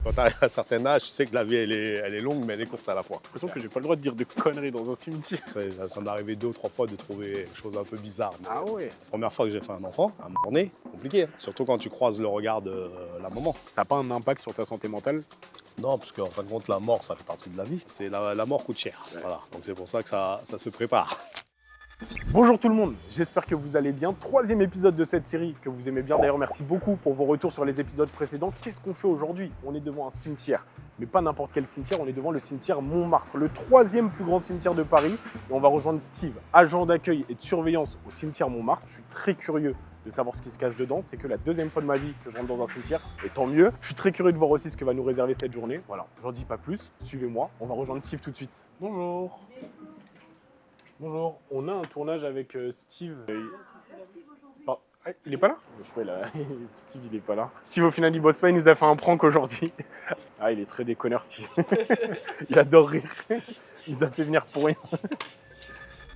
Quand tu arrives à un certain âge, tu sais que la vie, elle est longue, mais elle est courte à la fois. J'ai l'impression que j'ai pas le droit de dire de conneries dans un cimetière. Ça m'est arrivé 2 ou 3 fois de trouver des choses un peu bizarres. Mais Ah ouais. la première fois que j'ai fait un enfant, à un moment donné, compliqué. Surtout quand tu croises le regard de la maman. Ça n'a pas un impact sur ta santé mentale? Non, parce qu'en fin de compte, la mort, ça fait partie de la vie. La mort coûte cher. Ouais. Voilà. Donc c'est pour ça que ça se prépare. Bonjour tout le monde, j'espère que vous allez bien. Troisième épisode de cette série que vous aimez bien. D'ailleurs, merci beaucoup pour vos retours sur les épisodes précédents. Qu'est-ce qu'on fait aujourd'hui? On est devant un cimetière, mais pas n'importe quel cimetière, on est devant le cimetière Montmartre, le troisième plus grand cimetière de Paris. Et on va rejoindre Steve, agent d'accueil et de surveillance au cimetière Montmartre. Je suis très curieux de savoir ce qui se cache dedans. C'est que la deuxième fois de ma vie que je rentre dans un cimetière, et tant mieux. Je suis très curieux de voir aussi ce que va nous réserver cette journée. Voilà, j'en dis pas plus, suivez-moi, on va rejoindre Steve tout de suite. Bonjour. Bonjour, on a un tournage avec Steve. Il est pas là? Je sais pas, Steve il est pas là. Steve au final il bosse pas, il nous a fait un prank aujourd'hui. Ah il est très déconneur Steve. Il adore rire. Il nous a fait venir pour rien.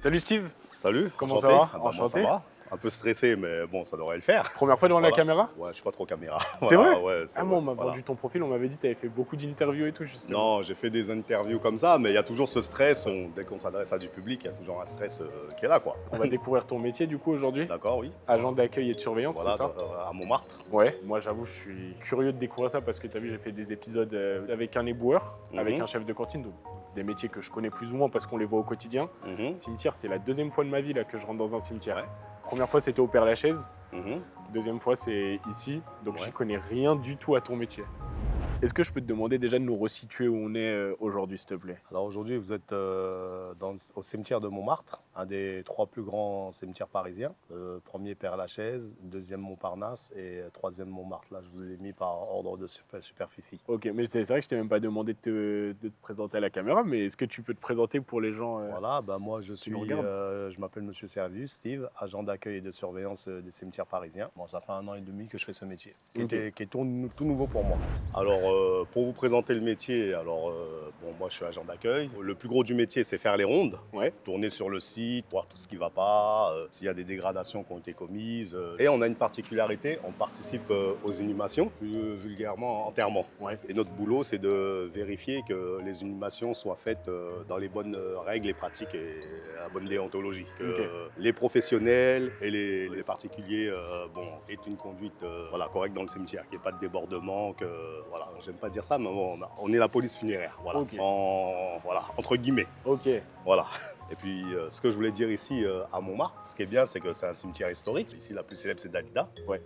Salut Steve. Salut. Comment enchanté. ça va? Moi, Enchanté. ça va. Un peu stressé, mais bon, ça devrait le faire. Première fois devant la caméra? Ouais, je suis pas trop caméra. C'est vrai? Ouais, c'est Ah moi on vrai. m'a vendu ton profil, on m'avait dit que tu avais fait beaucoup d'interviews et tout justement. Non, j'ai fait des interviews comme ça, mais il y a toujours ce stress. Dès qu'on s'adresse à du public, il y a toujours un stress qui est là, quoi. On va découvrir ton métier du coup aujourd'hui. D'accord, oui. Agent d'accueil et de surveillance, Voilà, c'est ça? à Montmartre. Ouais, moi j'avoue, je suis curieux de découvrir ça parce que tu as vu, j'ai fait des épisodes avec un éboueur, avec un chef de cantine. Donc c'est des métiers que je connais plus ou moins parce qu'on les voit au quotidien. Cimetière, c'est la deuxième fois de ma vie là, que je rentre dans un cimetière. Ouais. Première fois, c'était au Père-Lachaise. Mhm. Deuxième fois, c'est ici. Donc Ouais. je connais rien du tout à ton métier. Est-ce que je peux te demander déjà de nous resituer où on est aujourd'hui, s'il te plaît? Alors aujourd'hui, vous êtes au cimetière de Montmartre, un des 3 plus grands cimetières parisiens. Le premier Père-Lachaise, deuxième Montparnasse et troisième Montmartre. Là, je vous ai mis par ordre de superficie. Ok, mais c'est vrai que je t'ai même pas demandé de te présenter à la caméra, mais est-ce que tu peux te présenter pour les gens Voilà, moi je nous regardent. je m'appelle Monsieur Servius, Steve, agent d'accueil et de surveillance des cimetières parisiens. Bon, ça fait 1 an et demi que je fais ce métier, qui est tout nouveau pour moi. Alors, pour vous présenter le métier, moi je suis agent d'accueil. Le plus gros du métier, c'est faire les rondes, Ouais. tourner sur le site, voir tout ce qui ne va pas, s'il y a des dégradations qui ont été commises. Et on a une particularité, on participe aux inhumations, plus vulgairement enterrement. Ouais. Et notre boulot, c'est de vérifier que les inhumations soient faites dans les bonnes règles et pratiques et la bonne déontologie. Que les professionnels et les particuliers aient une conduite correcte dans le cimetière, qu'il n'y ait pas de débordement, j'aime pas dire ça, mais on est la police funéraire, entre guillemets. Ok. Voilà. Et puis, ce que je voulais dire ici à Montmartre, ce qui est bien, c'est que c'est un cimetière historique. Ici, la plus célèbre, c'est Dalida. Ouais.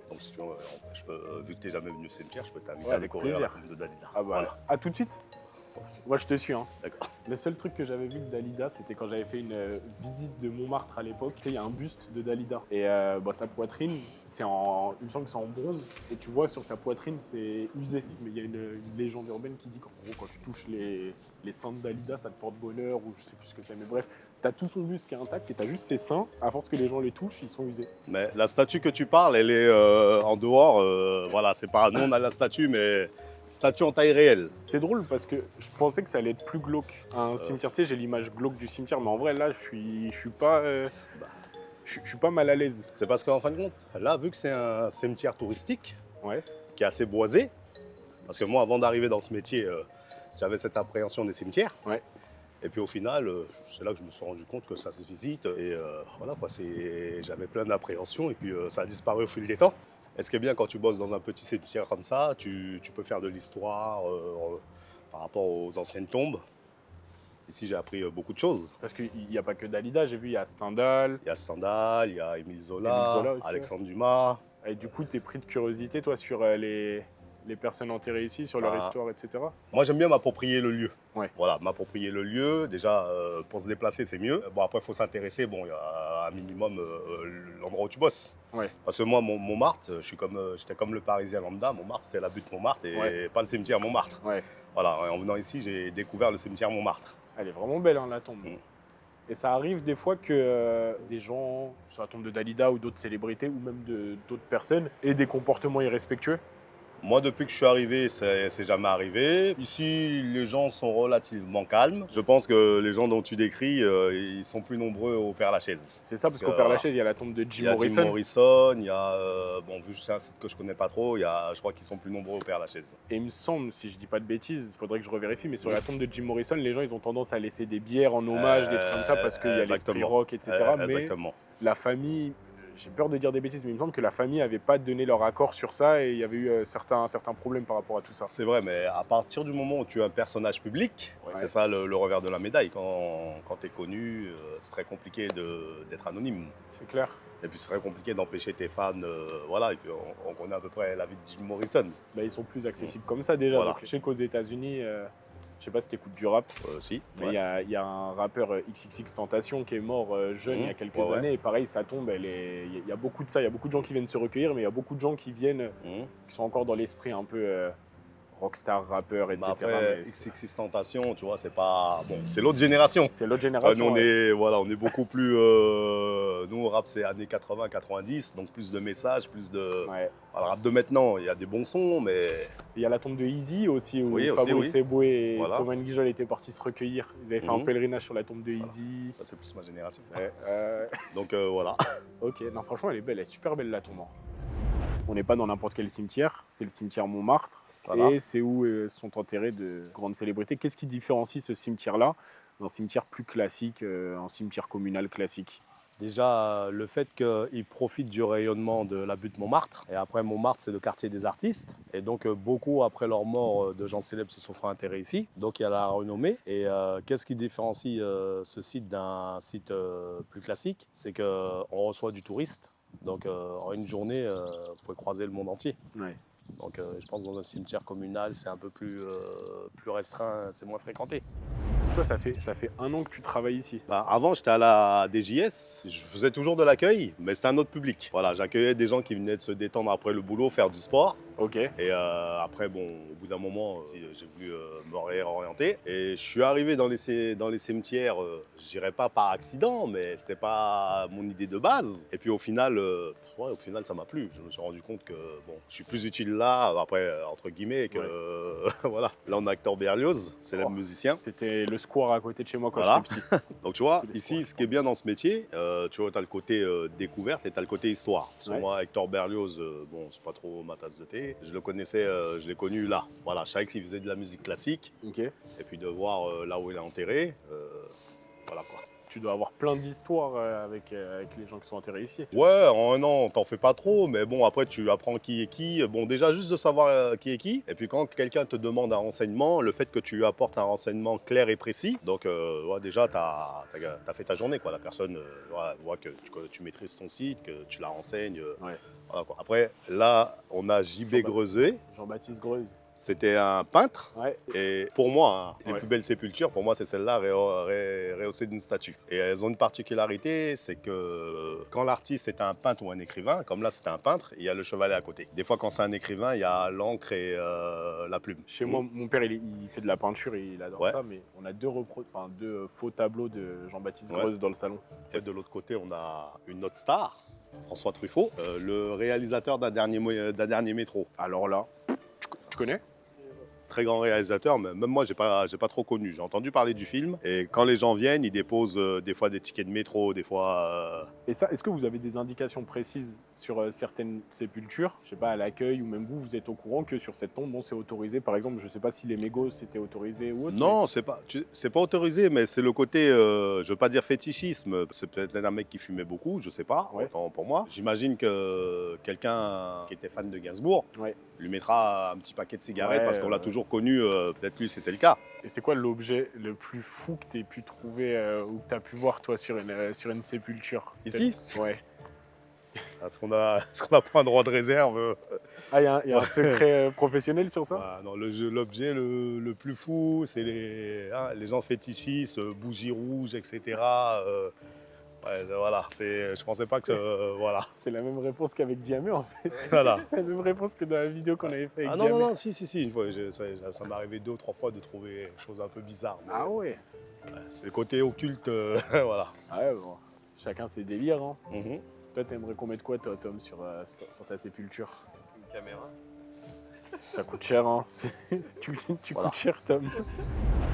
Donc, si tu veux, vu que tu n'es jamais venu au cimetière, je peux t'inviter à découvrir la tombe de Dalida. Ah bah, voilà. À tout de suite. Moi, je te suis. Hein. D'accord. Le seul truc que j'avais vu de Dalida, c'était quand j'avais fait une visite de Montmartre à l'époque. Tu sais, il y a un buste de Dalida. Et sa poitrine, il me semble que c'est en bronze. Et tu vois, sur sa poitrine, c'est usé. Mais il y a une légende urbaine qui dit qu'en gros, quand tu touches les seins de Dalida, ça te porte bonheur ou je sais plus ce que c'est. Mais bref, t'as tout son buste qui est intact et t'as juste ses seins. À force que les gens les touchent, ils sont usés. Mais la statue que tu parles, elle est en dehors. C'est pas. Nous, on a la statue, mais. Statue en taille réelle. C'est drôle parce que je pensais que ça allait être plus glauque. Un cimetière, tu sais, j'ai l'image glauque du cimetière, mais en vrai, là, je suis pas mal à l'aise. C'est parce qu'en fin de compte, là, vu que c'est un cimetière touristique, Ouais. qui est assez boisé, parce que moi, avant d'arriver dans ce métier, j'avais cette appréhension des cimetières. Ouais. Et puis au final, c'est là que je me suis rendu compte que ça se visite. Et j'avais plein d'appréhensions et puis ça a disparu au fil des temps. Et ce qui est bien quand tu bosses dans un petit cimetière comme ça, tu peux faire de l'histoire par rapport aux anciennes tombes. Ici, j'ai appris beaucoup de choses. Parce qu'il n'y a pas que Dalida, j'ai vu, il y a Stendhal. Il y a Stendhal, il y a Émile Zola, aussi, Alexandre Dumas. Et du coup, tu es pris de curiosité, toi, sur les personnes enterrées ici, sur leur histoire, etc. Moi, j'aime bien m'approprier le lieu. Ouais. Voilà, m'approprier le lieu. Déjà, pour se déplacer, c'est mieux. Bon, après, il faut s'intéresser. Bon, il y a un minimum l'endroit où tu bosses. Ouais. Parce que moi, Montmartre, j'étais comme le Parisien lambda. Montmartre, c'est la butte Montmartre et pas le cimetière Montmartre. Ouais. Voilà, en venant ici, j'ai découvert le cimetière Montmartre. Elle est vraiment belle, hein, la tombe. Et ça arrive des fois que des gens, sur la tombe de Dalida ou d'autres célébrités, ou même d'autres personnes, aient des comportements irrespectueux. Moi, depuis que je suis arrivé, c'est jamais arrivé. Ici, les gens sont relativement calmes. Je pense que les gens dont tu décris, ils sont plus nombreux au Père-Lachaise. C'est ça, parce qu'au Père-Lachaise, il y a la tombe de Il Jim y a Jim Morrison. Morrison, il y a, bon, vu que c'est un site que je connais pas trop, je crois qu'ils sont plus nombreux au Père-Lachaise. Et il me semble, si je dis pas de bêtises, il faudrait que je revérifie, mais sur la tombe de Jim Morrison, les gens ils ont tendance à laisser des bières en hommage, des trucs comme ça, parce qu'il y a l'esprit exactement. rock, etc. Mais Exactement. la famille, j'ai peur de dire des bêtises, mais il me semble que la famille n'avait pas donné leur accord sur ça et il y avait eu certains problèmes par rapport à tout ça. C'est vrai, mais à partir du moment où tu es un personnage public, Ouais. c'est ça le revers de la médaille. Quand tu es connu, c'est très compliqué d'être anonyme. C'est clair. Et puis c'est très compliqué d'empêcher tes fans. Voilà, et puis on connaît à peu près la vie de Jim Morrison. Bah, ils sont plus accessibles comme ça déjà. Voilà. Donc, je sais qu'aux États-Unis, je sais pas si tu écoutes du rap, Si. mais il y a un rappeur XXXTentacion qui est mort jeune il y a quelques années. Et pareil, sa tombe, il y a beaucoup de ça. Il y a beaucoup de gens qui viennent se recueillir, mais il y a beaucoup de gens qui viennent, qui sont encore dans l'esprit un peu rockstar, rappeur, etc. Après, XXXTentacion, tu vois, c'est pas. Bon, c'est l'autre génération. C'est l'autre génération. Nous, on est beaucoup plus. Nous, le rap, c'est années 80-90, donc plus de messages, plus de. Ouais. Alors, le rap de maintenant, il y a des bons sons, mais. Il y a la tombe de Easy aussi, où Oui, Fabrice Eboué et Voilà. Thomas Nguijol étaient partis se recueillir. Ils avaient fait un pèlerinage sur la tombe de Easy. Ça, c'est plus ma génération. Donc, Donc, voilà. ok, non, franchement, elle est belle, elle est super belle la tombe. On n'est pas dans n'importe quel cimetière, c'est le cimetière Montmartre. Voilà. Et c'est où sont enterrées de grandes célébrités. Qu'est-ce qui différencie ce cimetière-là d'un cimetière plus classique, un cimetière communal classique? Déjà, le fait qu'ils profitent du rayonnement de la butte Montmartre. Et après, Montmartre, c'est le quartier des artistes. Et donc, beaucoup, après leur mort, de gens célèbres se sont fait enterrer ici. Donc, il y a la renommée. Et qu'est-ce qui différencie ce site d'un site plus classique? C'est qu'on reçoit du touriste. Donc, en une journée, vous pouvez croiser le monde entier. Ouais. Donc, je pense que dans un cimetière communal, c'est un peu plus restreint, c'est moins fréquenté. Toi, ça fait 1 an que tu travailles ici. Bah, avant, j'étais à la DJS, je faisais toujours de l'accueil, mais c'était un autre public. Voilà, j'accueillais des gens qui venaient de se détendre après le boulot, faire du sport. Ok. Et après, bon, au bout d'un moment, j'ai voulu me réorienter. Et je suis arrivé dans les cimetières, je dirais pas par accident, mais c'était pas mon idée de base. Et puis au final, ça m'a plu. Je me suis rendu compte que bon, je suis plus utile là, après, entre guillemets, que voilà. Là, on a Hector Berlioz, célèbre musicien. C'était le square à côté de chez moi quand Voilà. j'étais petit. Donc tu vois, Tous les ici, sports, ce qui est bien dans ce métier, tu vois, tu as le côté découverte et tu as le côté histoire. Parce que Ouais. moi, Hector Berlioz, bon, c'est pas trop ma tasse de thé. Je le connaissais, je l'ai connu là. Voilà, je savais qu'il faisait de la musique classique. Ok. Et puis de voir là où il est enterré, voilà quoi. Tu dois avoir plein d'histoires avec les gens qui sont enterrés ici. Ouais, en un an, t'en fais pas trop, mais bon, après, tu apprends qui est qui. Bon, déjà, juste de savoir qui est qui. Et puis, quand quelqu'un te demande un renseignement, le fait que tu lui apportes un renseignement clair et précis, donc, ouais, déjà, t'as fait ta journée, quoi. La personne voit que tu maîtrises ton site, que tu la renseignes. Ouais. Voilà, quoi. Après, là, on a JB Greuze. Jean-Baptiste Greuze. C'était un peintre. Ouais. Et pour moi, les Ouais. plus belles sépultures, pour moi, c'est celle-là rehaussée d'une statue. Et elles ont une particularité, c'est que quand l'artiste est un peintre ou un écrivain, comme là c'était un peintre, il y a le chevalet à côté. Des fois, quand c'est un écrivain, il y a l'encre et la plume. Chez moi, mon père, il fait de la peinture, il adore Ouais. ça, mais on a deux faux tableaux de Jean-Baptiste Ouais. Greuze dans le salon. Et de l'autre côté, on a une autre star, François Truffaut, le réalisateur d'un dernier métro. Alors là, tu connais? Très grand réalisateur, mais même moi, j'ai pas trop connu. J'ai entendu parler du film. Et quand les gens viennent, ils déposent des fois des tickets de métro, des fois. Et ça, est-ce que vous avez des indications précises sur certaines sépultures? Je sais pas, à l'accueil ou même vous êtes au courant que sur cette tombe, bon, c'est autorisé. Par exemple, je sais pas si les mégots c'était autorisé ou autre. Non, c'est pas autorisé, mais c'est le côté, je veux pas dire fétichisme. C'est peut-être un mec qui fumait beaucoup, je sais pas. Ouais. Autant pour moi. J'imagine que quelqu'un qui était fan de Gainsbourg Ouais. lui mettra un petit paquet de cigarettes Ouais, parce qu'on l'a toujours connu. Peut-être lui, c'était le cas. Et c'est quoi l'objet le plus fou que tu aies pu trouver ou que tu as pu voir toi sur une sépulture? Ici? Ouais. Est-ce qu'on a pas un droit de réserve? Ah, il y a un secret professionnel sur ça? Voilà, non, l'objet le plus fou, c'est les gens fétichistes, bougies rouges, etc. Ouais, voilà, je pensais pas que. Voilà. C'est la même réponse qu'avec Diamé en fait. Voilà. La même réponse que dans la vidéo qu'on avait fait avec Ah non, Diamé. non, non, si, une fois, ça m'est arrivé 2 ou 3 fois de trouver des choses un peu bizarres. Mais, Ah ouais. ouais, c'est le côté occulte, voilà. Ah ouais, bon. Chacun ses délires. Hein. Mhm. Toi, t'aimerais qu'on mette quoi, toi, Tom, sur ta sépulture? Une caméra. Ça coûte cher, hein. Tu Voilà. coûtes cher, Tom.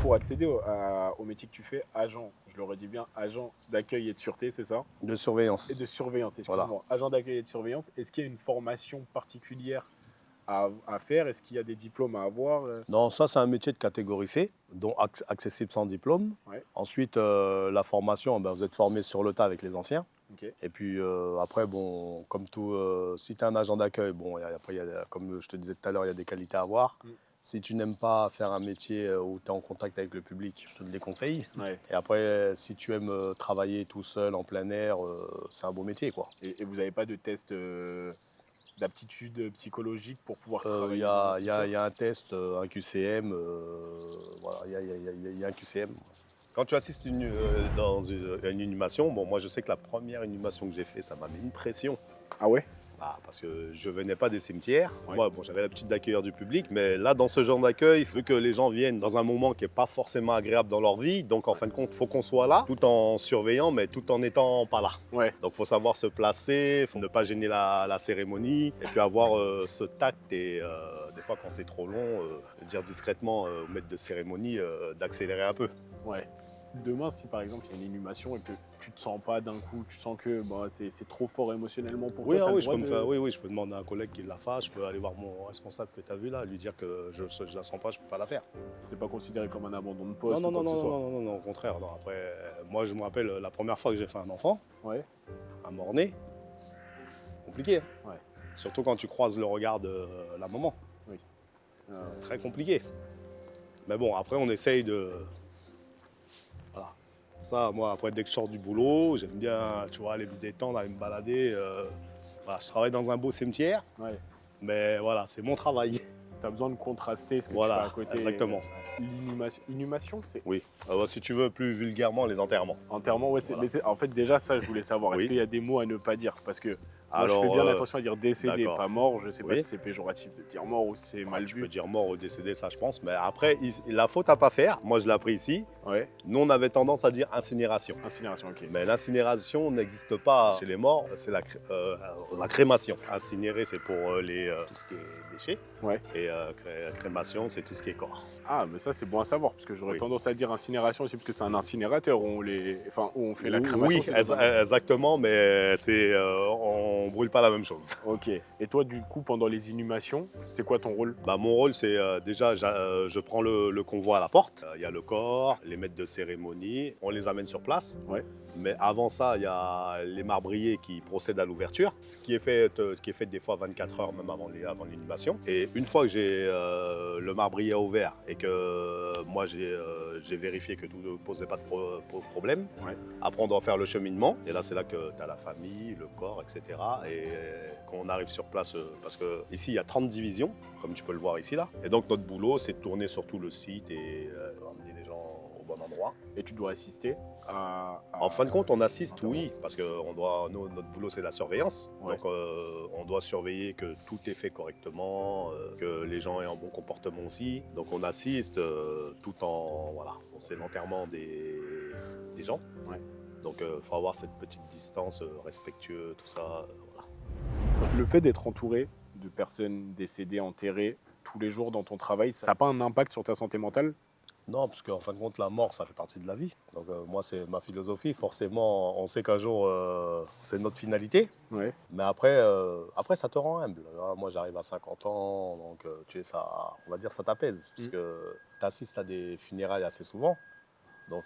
Pour accéder au métier que tu fais, agent, je le redis bien, agent d'accueil et de sûreté, c'est ça? De surveillance. Et de surveillance, Voilà. excuse-moi. Agent d'accueil et de surveillance, est-ce qu'il y a une formation particulière à faire? Est-ce qu'il y a des diplômes à avoir? Non, ça c'est un métier de catégorie C, donc accessible sans diplôme. Ouais. Ensuite, la formation, ben, vous êtes formé sur le tas avec les anciens. Ok. Et puis après, bon, comme tout, si tu es un agent d'accueil, bon, après, comme je te disais tout à l'heure, il y a des qualités à avoir. Mm. Si tu n'aimes pas faire un métier où tu es en contact avec le public, je te le déconseille. Ouais. Et après, si tu aimes travailler tout seul en plein air, c'est un beau métier, quoi. Et vous n'avez pas de test d'aptitude psychologique pour pouvoir Il travailler y dans un a, y a- cimetière? y a un test, un QCM, voilà, il y a un QCM. Quand tu assistes dans une inhumation, bon, moi je sais que la première inhumation que j'ai fait, ça m'a mis une pression. Ah ouais? Bah, parce que je venais pas des cimetières. Ouais. Moi, bon, j'avais l'habitude d'accueillir du public, mais là, dans ce genre d'accueil, vu que les gens viennent dans un moment qui n'est pas forcément agréable dans leur vie, donc en fin de compte, il faut qu'on soit là, tout en surveillant, mais tout en n'étant pas là. Ouais. Donc il faut savoir se placer, il faut ne pas gêner la cérémonie, et puis avoir ce tact et des fois quand c'est trop long, dire discrètement au maître de cérémonie d'accélérer un peu. Ouais. Demain, si par exemple il y a une inhumation et que tu te sens pas d'un coup, tu sens que bah, c'est trop fort émotionnellement pour Oui, toi, t'as le oui, droit de- oui, je peux demander à un collègue qui la fasse, je peux aller voir mon responsable que tu as vu là, lui dire que je la sens pas, je peux pas la faire. C'est pas considéré comme un abandon de poste Non, ou non, quoi non, que ce non, soit. non, non, non, au contraire. Non. Après, moi je me rappelle la première fois que j'ai fait un enfant, Ouais. un mort-né, compliqué. Hein. Ouais. Surtout quand tu croises le regard de la maman. C'est très compliqué. Mais bon, après on essaye de... Voilà. Ça, moi, après, dès que je sors du boulot, j'aime bien, tu vois, aller me détendre, aller me balader. Voilà, je travaille dans un beau cimetière, Ouais. mais voilà, c'est mon travail. Tu as besoin de contraster ce que Voilà, tu fais à côté. exactement. L'inhumation, c'est Oui. Si tu veux, plus vulgairement, les enterrements. enterrement, ouais. Voilà. Mais en fait, déjà, ça, je voulais savoir. Est-ce Oui. qu'il y a des mots à ne pas dire? Parce que moi, Alors, je fais bien attention à dire décédé, d'accord. pas mort. Je sais pas Oui. si c'est péjoratif de dire mort ou si c'est mal tu vu. peux dire mort ou décédé, ça je pense. Mais après, la faute à pas faire, moi je l'ai appris ici. Ouais. Nous, on avait tendance à dire incinération. Incinération, ok. Mais l'incinération n'existe pas chez les morts, c'est la crémation. Incinérer, c'est pour tout ce qui est déchets. Ouais. Et crémation, c'est tout ce qui est corps. Ah, mais ça, c'est bon à savoir, parce que j'aurais Oui. tendance à dire incinération aussi, parce que c'est un incinérateur où on fait la crémation. Oui, c'est dans un- exactement, mais on brûle pas la même chose. Ok. Et toi, du coup, pendant les inhumations, c'est quoi ton rôle? Bah, mon rôle, c'est déjà, je prends le convoi à la porte. Il y a le corps, les maîtres de cérémonie, on les amène sur place. Ouais. Mais avant ça, il y a les marbriers qui procèdent à l'ouverture, ce qui est fait des fois 24 heures même avant l'inhumation. Et une fois que j'ai le marbrier ouvert et que moi j'ai vérifié que tout ne posait pas de problème, Ouais. après on doit faire le cheminement. Et là, c'est là que tu as la famille, le corps, etc. Et quand on arrive sur place, parce que ici il y a 30 divisions, comme tu peux le voir ici là. Et donc notre boulot, c'est de tourner sur tout le site et emmener les gens au bon endroit. Et tu dois assister à... En fin de compte, on assiste, Enterrement. oui, parce que notre boulot, c'est la surveillance. Ouais. Donc, on doit surveiller que tout est fait correctement, que les gens aient un bon comportement aussi. Donc, on assiste tout en... Voilà, c'est l'enterrement des gens. Ouais. Donc, il faut avoir cette petite distance, respectueux, tout ça. Voilà. Le fait d'être entouré de personnes décédées, enterrées, tous les jours dans ton travail, ça n'a pas un impact sur ta santé mentale? Non, parce qu'en fin de compte, la mort, ça fait partie de la vie. Donc, moi, c'est ma philosophie. Forcément, on sait qu'un jour, c'est notre finalité. Ouais. Mais après, ça te rend humble. Là, moi, j'arrive à 50 ans, donc tu sais, ça, on va dire, ça t'apaise, puisque tu assistes à des funérailles assez souvent. Donc,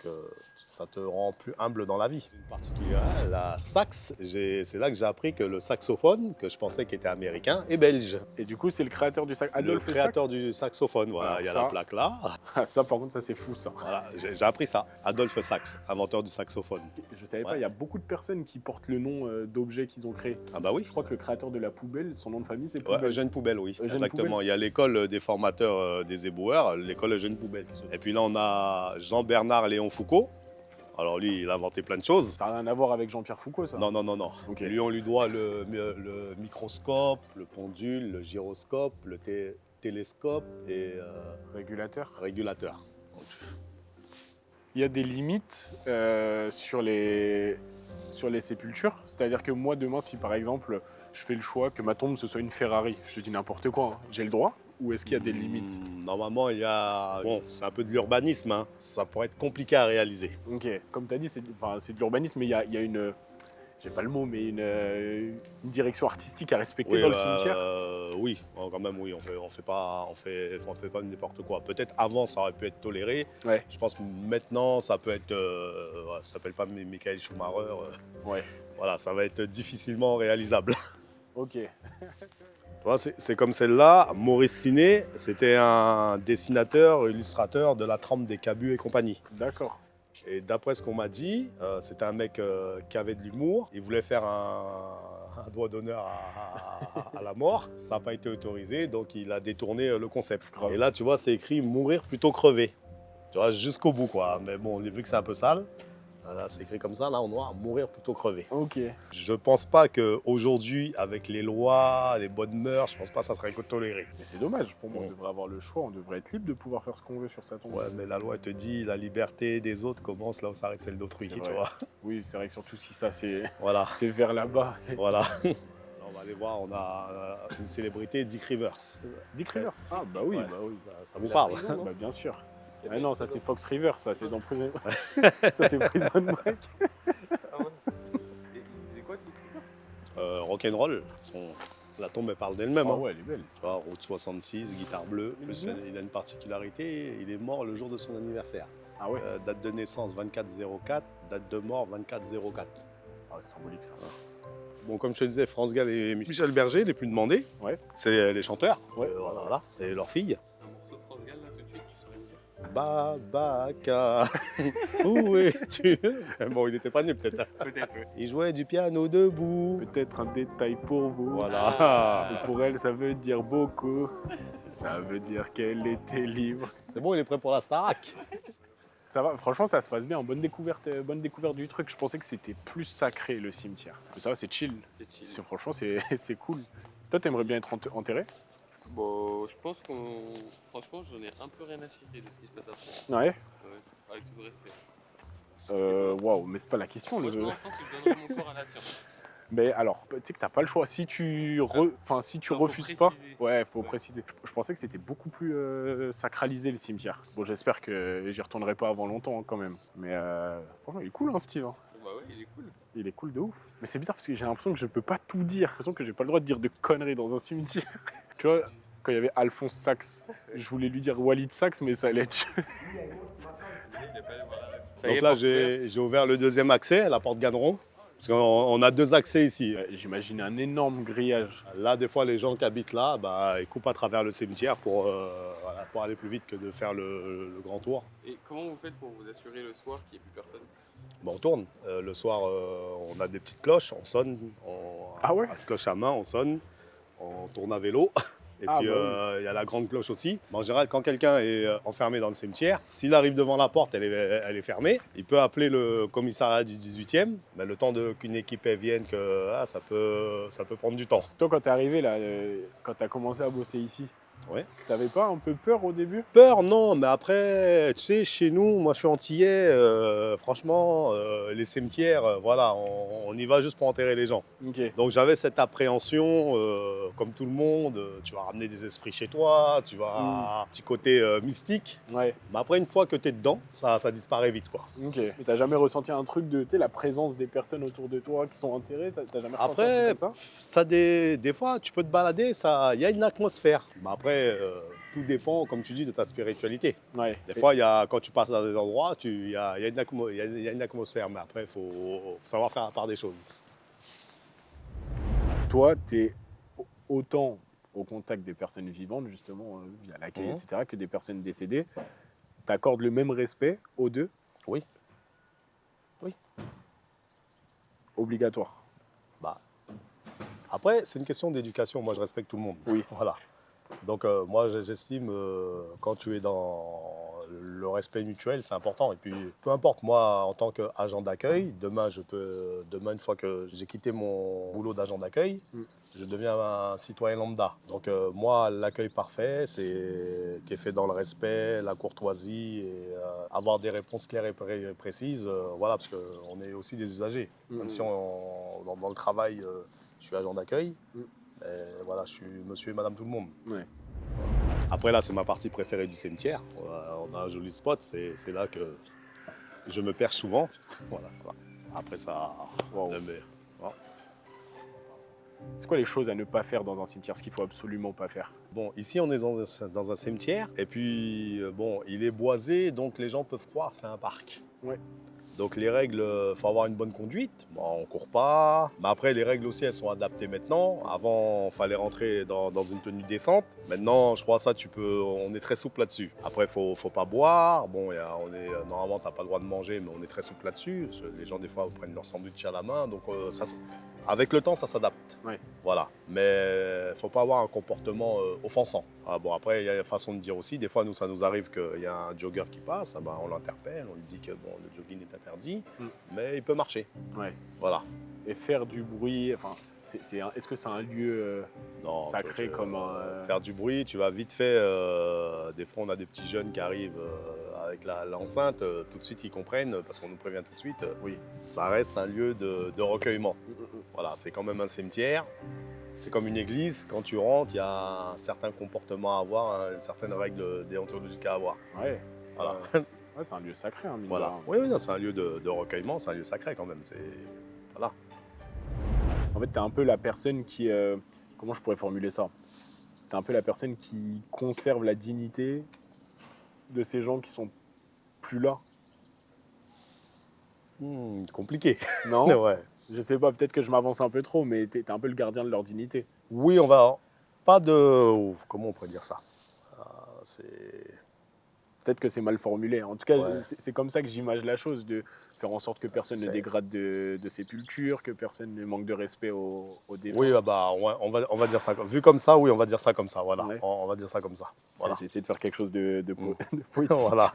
ça te rend plus humble dans la vie. Une particulière, la sax, c'est là que j'ai appris que le saxophone, que je pensais qu'il était américain, est belge. Et du coup, c'est le créateur du sac, Adolphe Le créateur Sax. du saxophone, voilà, Alors il y a ça- la plaque là. Ah, ça, par contre, ça, c'est fou, ça. Voilà, j'ai appris ça. Adolphe Sax, inventeur du saxophone. Je savais pas, Ouais. il y a beaucoup de personnes qui portent le nom d'objets qu'ils ont créés. Ah bah oui. Je crois que le créateur de la poubelle, son nom de famille, c'est Ouais, Poubelle. Eugène Poubelle, oui. Eugène Exactement. Poubelle. Il y a l'école des formateurs des éboueurs, l'école Eugène Poubelle. Et puis là, on a Jean-Bernard Léon Foucault. Alors lui, il a inventé plein de choses. Ça n'a rien à voir avec Jean-Pierre Foucault, ça. Non, non, non, non. Ok. Lui, on lui doit le microscope, le pendule, le gyroscope, le télescope et Régulateur. régulateur. Il y a des limites sur les sépultures. C'est-à-dire que moi, demain, si par exemple, je fais le choix que ma tombe, ce soit une Ferrari, je te dis n'importe quoi, hein, j'ai le droit. ou est-ce qu'il y a des limites? Normalement, il y a... Bon, c'est un peu de l'urbanisme, hein. Ça pourrait être compliqué à réaliser. Ok, comme tu as dit, c'est de l'urbanisme, mais il y a une, j'ai pas le mot, mais une direction artistique à respecter Oui, dans le cimetière. oui, quand même, oui, on fait pas n'importe quoi. Peut-être avant, ça aurait pu être toléré. Ouais, Je pense que maintenant, ça peut être, ouais, ça s'appelle pas Michael Schumacher. ouais, Voilà, ça va être difficilement réalisable. ok, Tu vois, c'est comme celle-là. Maurice Siné, c'était un dessinateur, illustrateur de la trempe des Cabu et compagnie. d'accord. Et d'après ce qu'on m'a dit, c'était un mec qui avait de l'humour. Il voulait faire un doigt d'honneur à la mort. Ça n'a pas été autorisé, donc il a détourné le concept. Grave. Et là, tu vois, c'est écrit mourir plutôt crever. Tu vois, jusqu'au bout, quoi. Mais bon, vu que c'est un peu sale, là, c'est écrit comme ça, là, en noir, mourir plutôt crever. Ok. Je pense pas qu'aujourd'hui, avec les lois, les bonnes mœurs, je pense pas que ça serait toléré. Mais c'est dommage, pour moi, on Mm. devrait avoir le choix, on devrait être libre de pouvoir faire ce qu'on veut sur sa tombe. Ouais, mais la loi elle te dit la liberté des autres commence là où s'arrête celle d'autrui, C'est tu vrai. vois. Oui, c'est vrai que surtout si ça, c'est Voilà, vers là-bas. voilà. On va aller voir, on a une célébrité, Dick Rivers. Dick Rivers. Ah bah oui, Ouais. bah oui. Ça vous parle? Bah bien sûr. Ah non, ça c'est Fox River, ça c'est dans Prison. Ça c'est Prison Break. Ah mince. Et il faisait quoi, Dick Rivers? Rock'n'roll, la tombe elle parle d'elle-même. Ah Hein. ouais, elle est belle. Tu vois, Route 66, guitare bleue. Plus, il a une particularité, il est mort le jour de son anniversaire. Ah ouais. Date de naissance 24-04, date de mort 24-04. Ah, c'est symbolique ça. Bon, comme je te disais, France Gall et Michel Berger, les plus demandés, Ouais. c'est les chanteurs. Ouais. Voilà, et leurs filles. Un morceau de France Gall là tout de suite, tu saurais me dire? Babaca, où es-tu? Bon, il n'était pas né peut-être. Peut-être, ouais. Il jouait du piano debout. Peut-être un détail pour vous. Voilà. Mais pour elle, ça veut dire beaucoup. Ça veut dire qu'elle était libre. C'est bon, il est prêt pour la Starac. Ça va, franchement, ça se passe bien. Bonne découverte du truc. Je pensais que c'était plus sacré le cimetière. Mais ça va, c'est chill. C'est chill. Franchement, c'est cool. Toi, t'aimerais bien être enterré? Bon, je pense qu'on. Franchement, j'en ai un peu rien à cirer de ce qui se passe après. Ouais. Ouais, avec tout le respect. Waouh, mais c'est pas la question. Moi, je pense que je donnerais mon corps à la science. Mais alors, tu sais que t'as pas le choix. Si tu, si tu Non, faut refuses pas, préciser. ouais, faut Ouais. préciser. Je pensais que c'était beaucoup plus sacralisé le cimetière. Bon, j'espère que j'y retournerai pas avant longtemps hein, quand même. Mais franchement, il est cool, hein, Steve. Hein. Bah ouais, il est cool. Il est cool de ouf. Mais c'est bizarre parce que j'ai l'impression que je peux pas tout dire. J'ai l'impression que j'ai pas le droit de dire de conneries dans un cimetière. Tu vois, quand il y avait Alphonse Sax, je voulais lui dire Walid Sax, mais ça allait être. Ça y Donc est, là, porte ouverte. j'ai ouvert le deuxième accès, la porte Gadron. Parce qu'on a deux accès ici. J'imagine un énorme grillage. Là, des fois, les gens qui habitent là, bah, ils coupent à travers le cimetière voilà, pour aller plus vite que de faire le grand tour. Et comment vous faites pour vous assurer le soir qu'il n'y ait plus personne? Bon, on tourne. Le soir, on a des petites cloches, on sonne. Ah ouais? à cloche à main, on sonne. On tourne à vélo. Et Ah puis, bah il y a la grande cloche aussi. Mais en général, quand quelqu'un est enfermé dans le cimetière, s'il arrive devant la porte, elle est fermée. Il peut appeler le commissariat du 18e. Mais le temps qu'une équipe elle vienne, ça peut prendre du temps. Toi, quand t'es arrivé là, quand t'as commencé à bosser ici, Ouais. t'avais pas un peu peur au début? Peur, non, mais après, tu sais, chez nous, moi je suis antillais, franchement, les cimetières, voilà, on y va juste pour enterrer les gens. Ok. Donc j'avais cette appréhension, comme tout le monde, tu vas ramener des esprits chez toi, tu vas un petit côté mystique. Ouais. Mais après, une fois que tu es dedans, ça disparaît vite, quoi. Ok. Mais t'as jamais ressenti un truc de, tu sais, la présence des personnes autour de toi qui sont enterrées? T'as jamais ressenti Après, un truc comme ça? Ça des fois, tu peux te balader, il y a une atmosphère. Mais après, tout dépend, comme tu dis, de ta spiritualité. Ouais. Des fois, quand tu passes dans des endroits, il y a une atmosphère, mais après, il faut savoir faire la part des choses. Toi, t'es autant au contact des personnes vivantes, justement, via l'accueil, Mhm. etc., que des personnes décédées. T'accordes le même respect aux deux? Oui. Oui. Obligatoire. Après, c'est une question d'éducation. Moi, je respecte tout le monde. Oui. Voilà. Donc, moi, j'estime, quand tu es dans le respect mutuel, c'est important. Et puis, peu importe, moi, en tant qu'agent d'accueil, demain, une fois que j'ai quitté mon boulot d'agent d'accueil, je deviens un citoyen lambda. Donc, moi, l'accueil parfait, c'est qui est fait dans le respect, la courtoisie et avoir des réponses claires et précises. Voilà, parce qu'on est aussi des usagers. Même si dans le travail, je suis agent d'accueil. Voilà, je suis monsieur et madame tout le monde. Ouais. Après là, c'est ma partie préférée du cimetière. On a un joli spot, c'est là que je me perds souvent. Voilà, quoi. Après ça, Wow. mais, voilà. C'est quoi les choses à ne pas faire dans un cimetière, ce qu'il faut absolument pas faire? Bon, ici on est dans un cimetière et puis bon, il est boisé, donc les gens peuvent croire que c'est un parc. Ouais. Donc les règles, faut avoir une bonne conduite. Bon, on court pas. Mais après, les règles aussi, elles sont adaptées maintenant. Avant, il fallait rentrer dans une tenue décente. Maintenant, je crois ça, on est très souple là-dessus. Après, faut pas boire. Bon, normalement, t'as pas le droit de manger, mais on est très souple là-dessus. Parce que les gens, des fois, prennent leur sandwich à la main. Donc, avec le temps, ça s'adapte. Ouais. Voilà. Mais faut pas avoir un comportement offensant. Ah, bon, après, il y a une façon de dire aussi. Des fois, nous, ça nous arrive qu'il y a un jogger qui passe. Ah, ben, on l'interpelle, on lui dit que bon, le jogging est interdit, mais il peut marcher. Ouais. Voilà. Et faire du bruit, enfin, est-ce que c'est un lieu Non, sacré comme un... faire du bruit, tu vas vite fait. Des fois, on a des petits jeunes qui arrivent avec l'enceinte. Tout de suite, ils comprennent, parce qu'on nous prévient tout de suite. Oui. Ça reste un lieu de recueillement. Voilà, c'est quand même un cimetière. C'est comme une église. Quand tu rentres, il y a un certain comportement à avoir, une certaine règle déontologique à avoir. Ouais. Voilà. Ouais, c'est un lieu sacré, hein, mine de Voilà. rien. Oui, non, c'est un lieu de recueillement, c'est un lieu sacré quand même. Voilà. En fait, t'es un peu la personne qui... comment je pourrais formuler ça? T'es un peu la personne qui conserve la dignité de ces gens qui sont plus là. Compliqué. Non? Ouais. Je sais pas, peut-être que je m'avance un peu trop, mais t'es un peu le gardien de leur dignité. Oui, on va. Pas de. Comment on pourrait dire ça? C'est. Peut-être que c'est mal formulé. En tout cas, Ouais. c'est comme ça que j'imagine la chose, de faire en sorte que personne ne C'est- dégrade de sépulture, que personne ne manque de respect aux défunts. Oui, on va dire ça. Vu comme ça, oui, on va dire ça comme ça. Voilà. Ouais. On va dire ça comme ça. Voilà. J'ai essayé de faire quelque chose de poétique. Voilà.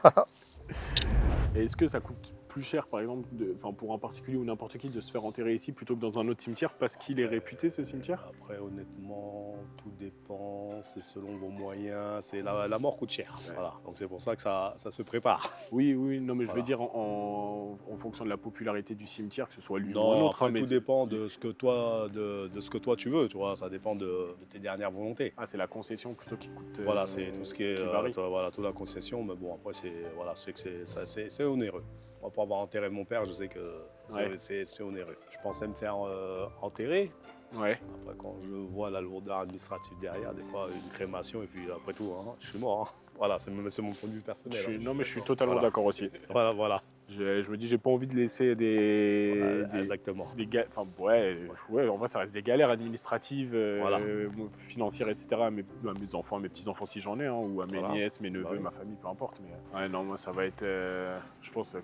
Et est-ce que ça coûte plus cher, par exemple, pour un particulier ou n'importe qui, de se faire enterrer ici plutôt que dans un autre cimetière parce qu'il est réputé, ce cimetière? Après, honnêtement, tout dépend. C'est selon vos moyens. La mort coûte cher. Ouais. Voilà. Donc c'est pour ça que ça se prépare. Oui, non, mais je veux Voilà. dire en fonction de la popularité du cimetière, que ce soit lui ou un Non, autre. après, hein, mais tout dépend de ce que toi, tu veux. Tu vois, ça dépend de tes dernières volontés. Ah, c'est la concession plutôt qui coûte. Voilà, c'est tout ce qui est varie. voilà, toute la concession, mais bon après c'est onéreux. Moi pour avoir enterré mon père, je sais que Ouais. c'est onéreux. Je pensais me faire enterrer. Ouais. Après quand je vois la lourdeur administrative derrière, des fois une crémation et puis après tout, hein, je suis mort. Hein. Voilà, c'est mon point de vue personnel. Hein. Non, mais je suis totalement Voilà. d'accord aussi. Voilà. Je me dis, j'ai pas envie de laisser des Exactement. enfin, ouais, en vrai, ça reste des galères administratives, Voilà. financières, etc. À mes enfants, à mes petits-enfants si j'en ai, hein, ou à mes Voilà. nièces, mes neveux, Bah oui. ma famille, peu importe. Mais ouais, non, moi, ça va être, je pense,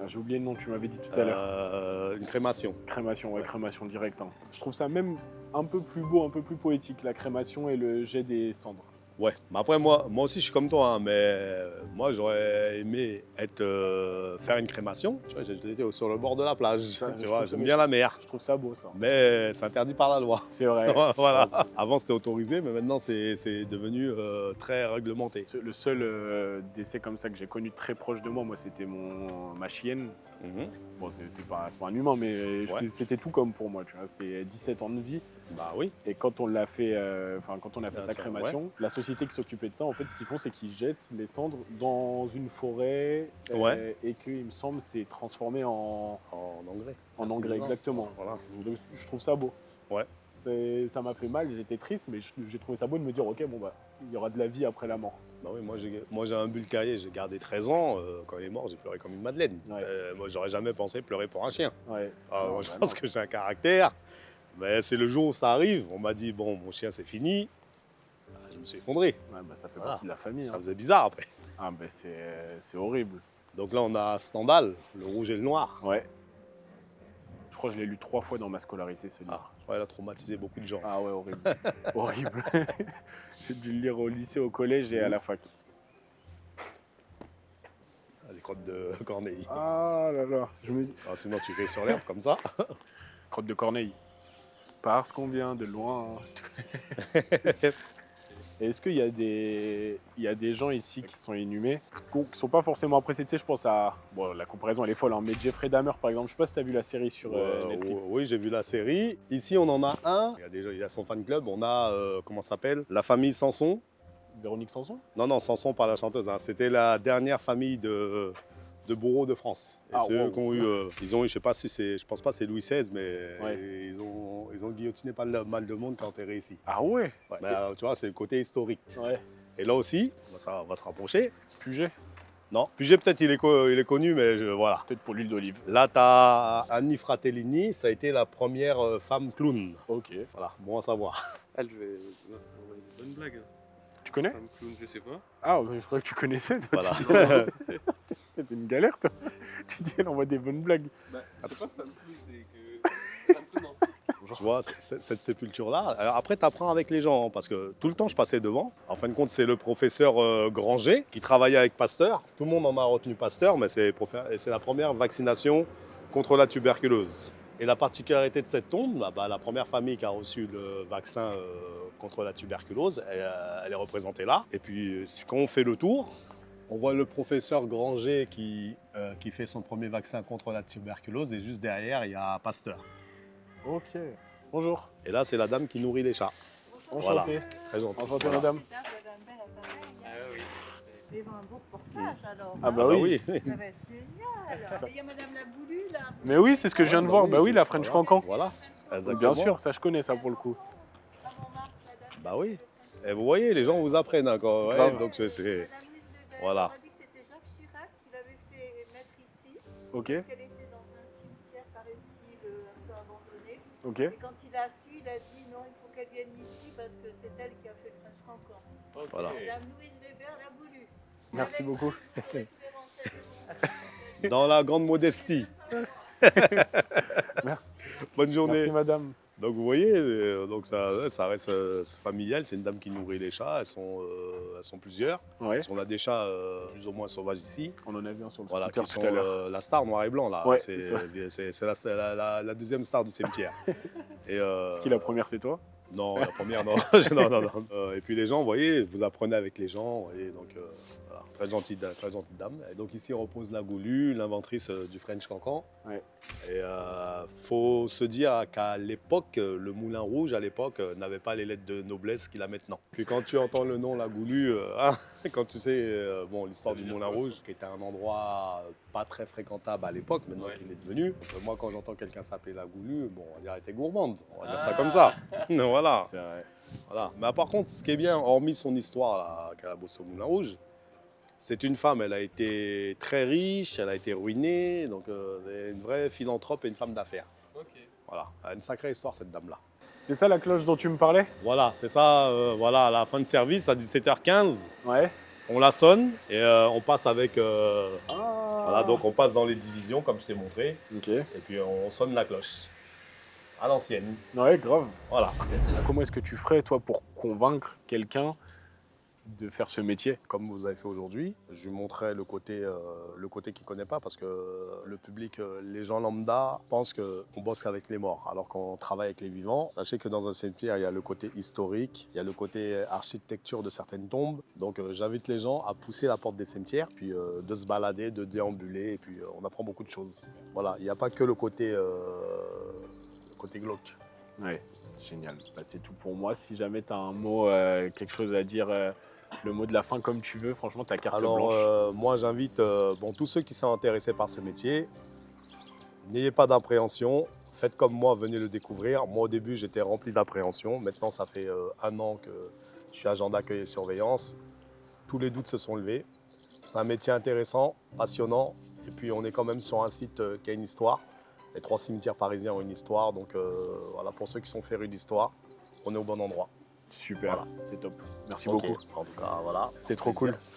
j'ai oublié le nom que tu m'avais dit tout à l'heure. Une crémation. Crémation, ouais, Ouais. crémation directe. Hein. Je trouve ça même un peu plus beau, un peu plus poétique, la crémation et le jet des cendres. Ouais, mais après moi aussi je suis comme toi, hein, mais moi j'aurais aimé faire une crémation. Tu vois, j'étais sur le bord de la plage. Ça, Tu je vois, trouve ça j'aime bien la mer, Je trouve ça beau, ça. mais c'est interdit par la loi. C'est vrai. Voilà. Avant c'était autorisé, mais maintenant c'est devenu très réglementé. Le seul décès comme ça que j'ai connu très proche de moi, c'était ma chienne. Bon, c'est pas un humain, mais Ouais. c'était tout comme pour moi, tu vois. C'était 17 ans de vie. Bah oui. Et quand on l'a fait, quand on a fait Bien sa sûr, crémation, la société qui s'occupait de ça, en fait, ce qu'ils font, c'est qu'ils jettent les cendres dans une forêt Ouais. et que, il me semble, c'est transformé en En engrais. engrais, Fertilisant. exactement. Voilà. Donc, je trouve ça beau. Ouais. Ça m'a fait mal, j'étais triste, mais j'ai trouvé ça beau de me dire, ok, bon bah, il y aura de la vie après la mort. Bah oui, moi j'ai un bulle cahier, j'ai gardé 13 ans. Quand il est mort, j'ai pleuré comme une madeleine. Ouais. Moi j'aurais jamais pensé pleurer pour un chien. Ouais. Alors, Non, moi, je bah pense non. que j'ai un caractère. Mais c'est le jour où ça arrive. On m'a dit, bon, mon chien, c'est fini. Je me suis effondré. Ouais, bah, ça fait Voilà. partie de la famille. Ça Hein. faisait bizarre après. Ah, bah, c'est horrible. Donc là, on a Stendhal, le rouge et le noir. Ouais. Je crois que je l'ai lu 3 fois dans ma scolarité, ce livre. Ouais, il a traumatisé beaucoup de gens. Ah ouais, horrible. Horrible. J'ai dû le lire au lycée, au collège et à la fac. Les crottes de Corneille. Ah là là. Je me dis... Alors, sinon, tu fais sur l'herbe comme ça. Crotte de Corneille. Parce qu'on vient de loin. Et est-ce qu'il y a des gens ici qui sont inhumés, qui sont pas forcément appréciés? Tu sais, je pense à... Bon, la comparaison, elle est folle, hein, mais Jeffrey Dahmer, par exemple. Je sais pas si tu as vu la série sur Netflix. Oui, j'ai vu la série. Ici, on en a un. Il y a son fan club. On a, comment ça s'appelle? La famille Sanson. Véronique Sanson? Non, Sanson, pas la chanteuse. Hein. C'était la dernière famille de bourreaux de France. Et Ah, c'est eux wow. qui ont eu, ils ont eu, je sais pas si c'est, je pense pas que c'est Louis XVI, mais Ouais. ils ont guillotiné pas mal de monde quand t'es ici. Ah ouais? Ouais. Mais, tu vois, c'est le côté historique. Ouais. Et là aussi, ça va se rapprocher. Puget? Non, Puget peut-être il est connu, mais voilà. Peut-être pour l'huile d'olive. Là, tu as Annie Fratellini, ça a été la première femme clown. Ok. Voilà, bon à savoir. Ah, je vais. Non, c'est pour une bonne blague. Tu connais? Femme clown, je sais pas. Ah, mais je crois que tu connaissais. Toi. Voilà. C'était une galère, toi. Tu dis, elle envoie des bonnes blagues. Bah, je sais pas, femme clown, c'est que. Femme clown en cirque. Tu vois, cette sépulture-là. Alors après, tu apprends avec les gens, hein, parce que tout le temps, je passais devant. En fin de compte, c'est le professeur Granger qui travaillait avec Pasteur. Tout le monde en a retenu Pasteur, mais c'est la première vaccination contre la tuberculose. Et la particularité de cette tombe, la première famille qui a reçu le vaccin contre la tuberculose, elle est représentée là. Et puis, quand on fait le tour, on voit le professeur Granger qui fait son premier vaccin contre la tuberculose, et juste derrière, il y a Pasteur. Ok. Bonjour. Et là, c'est la dame qui nourrit les chats. Enchanté. Très gentil. Enchanté, Voilà. madame. Ah oui. C'est un beau reportage alors. Ah bah Ah oui. Ça va être génial. Il y a Madame Laboulu là. Mais oui, c'est ce que je viens de voir. Bah oui, la French Cancan. Voilà, Bien exactement. sûr, ça je connais ça pour le coup. Bah oui. Et vous voyez, les gens vous apprennent encore. Ouais, Grave. donc c'est. Madame Louise Lebel, Voilà. on m'a dit que c'était Jacques Chirac qui l'avait fait mettre ici. Ok, Qu'elle était dans un cimetière, paraît-il, un peu abandonné. ok. Et quand il a su, il a dit non, il faut qu'elle vienne ici parce que c'est elle qui a fait French Cancan. Ok. Voilà. Madame Louise Lebel l'a voulu. Merci beaucoup. Dans la grande modestie. Bonne journée. Merci madame. Donc vous voyez, donc ça reste familial. C'est une dame qui nourrit les chats. Elles sont plusieurs. Ouais, Parce qu'on a des chats plus ou moins sauvages ici. on en a vu un sur le Voilà, scooter qui tout sont à l'heure. la star noir et blanc là. Ouais, c'est c'est la deuxième star du cimetière. Et, Est-ce que la première c'est toi? Non, la première, non. non. Et puis les gens, vous voyez, vous apprenez avec les gens. Et donc, voilà, très gentille dame. Et donc ici repose la Goulue, l'inventrice du French Cancan. Ouais. Et faut se dire qu'à l'époque, le Moulin Rouge, à l'époque, n'avait pas les lettres de noblesse qu'il a maintenant. Puis quand tu entends le nom La Goulue, quand tu sais bon, l'histoire du Moulin Rouge, qui était un endroit pas très fréquentable à l'époque, maintenant Ouais. qu'il est devenu. Donc, moi, quand j'entends quelqu'un s'appeler La Goulue, bon, on va dire elle était gourmande. On va dire ça comme ça. Voilà. C'est vrai. Voilà. Mais par contre, ce qui est bien, hormis son histoire là, qu'elle a bossé au Moulin Rouge, c'est une femme, elle a été très riche, elle a été ruinée, donc elle est une vraie philanthrope et une femme d'affaires. Ok. Voilà, elle a une sacrée histoire cette dame-là. C'est ça la cloche dont tu me parlais? Voilà, c'est ça, voilà, à la fin de service, à 17h15, Ouais. on la sonne et on passe avec... Ah. Voilà, donc on passe dans les divisions, comme je t'ai montré, Ok. et puis on sonne la cloche. À l'ancienne, Ouais, grave. voilà. Comment est-ce que tu ferais toi pour convaincre quelqu'un de faire ce métier? Comme vous avez fait aujourd'hui, je lui montrerai le côté qu'il ne connaît pas parce que le public, les gens lambda pensent qu'on bosse qu'avec les morts alors qu'on travaille avec les vivants. Sachez que dans un cimetière, il y a le côté historique, il y a le côté architecture de certaines tombes. Donc j'invite les gens à pousser la porte des cimetières, puis de se balader, de déambuler et puis on apprend beaucoup de choses. Voilà, il n'y a pas que le côté glauque. Ouais, génial. Bah, c'est tout pour moi. Si jamais tu as un mot, quelque chose à dire, le mot de la fin comme tu veux, franchement, ta carte Alors, blanche. moi, j'invite tous ceux qui sont intéressés par ce métier, n'ayez pas d'appréhension. Faites comme moi, venez le découvrir. Moi, au début, j'étais rempli d'appréhension. Maintenant, ça fait 1 an que je suis agent d'accueil et surveillance. Tous les doutes se sont levés. C'est un métier intéressant, passionnant. Et puis, on est quand même sur un site qui a une histoire. Les 3 cimetières parisiens ont une histoire. Donc, voilà, pour ceux qui sont férus d'histoire, on est au bon endroit. Super, Voilà. c'était top. Merci Ok. beaucoup. En tout cas, voilà. C'était trop cool. Plaisir.